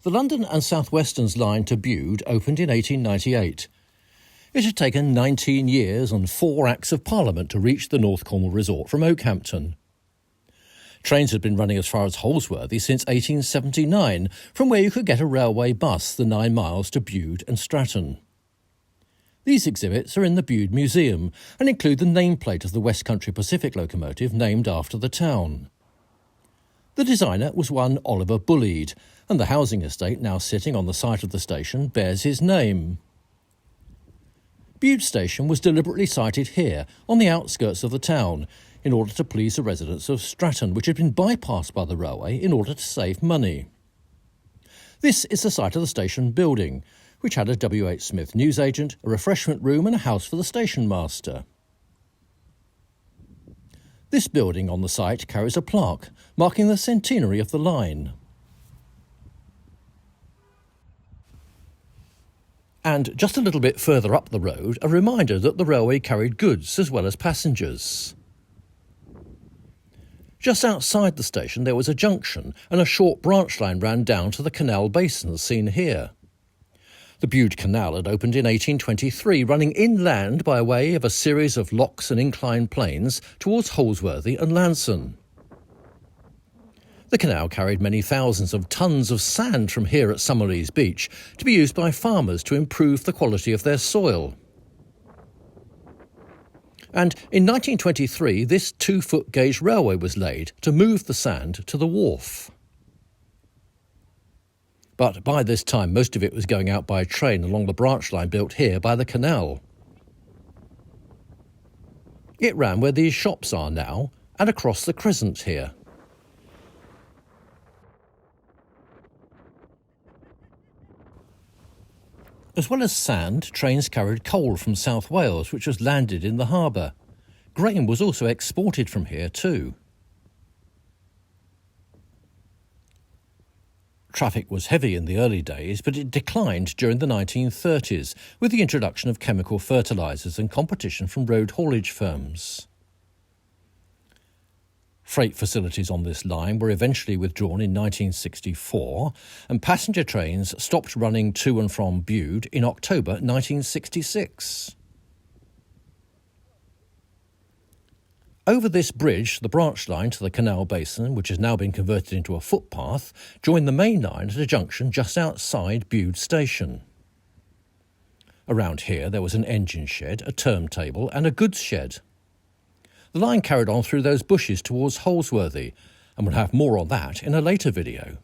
The London and South Western's line to Bude opened in 1898. It had taken 19 years and 4 Acts of Parliament to reach the North Cornwall resort from Oakhampton. Trains had been running as far as Holsworthy since 1879, from where you could get a railway bus the 9 miles to Bude and Stratton. These exhibits are in the Bude Museum and include the nameplate of the West Country Pacific locomotive named after the town. The designer was one Oliver Bulleid, and the housing estate now sitting on the site of the station bears his name. Bude Station was deliberately sited here, on the outskirts of the town, in order to please the residents of Stratton, which had been bypassed by the railway in order to save money. This is the site of the station building, which had a W.H. Smith newsagent, a refreshment room and a house for the station master. This building on the site carries a plaque marking the centenary of the line. And just a little bit further up the road, a reminder that the railway carried goods as well as passengers. Just outside the station there was a junction, and a short branch line ran down to the canal basin seen here. The Bude Canal had opened in 1823, running inland by way of a series of locks and inclined planes towards Holsworthy and Lanson. The canal carried many thousands of tons of sand from here at Summerlees Beach to be used by farmers to improve the quality of their soil. And in 1923, this 2-foot gauge railway was laid to move the sand to the wharf. But by this time, most of it was going out by train along the branch line built here by the canal. It ran where these shops are now and across the crescent here. As well as sand, trains carried coal from South Wales, which was landed in the harbour. Grain was also exported from here too. Traffic was heavy in the early days, but it declined during the 1930s with the introduction of chemical fertilisers and competition from road haulage firms. Freight facilities on this line were eventually withdrawn in 1964, and passenger trains stopped running to and from Bude in October 1966. Over this bridge, the branch line to the canal basin, which has now been converted into a footpath, joined the main line at a junction just outside Bude Station. Around here there was an engine shed, a turntable and a goods shed. The line carried on through those bushes towards Holsworthy, and we'll have more on that in a later video.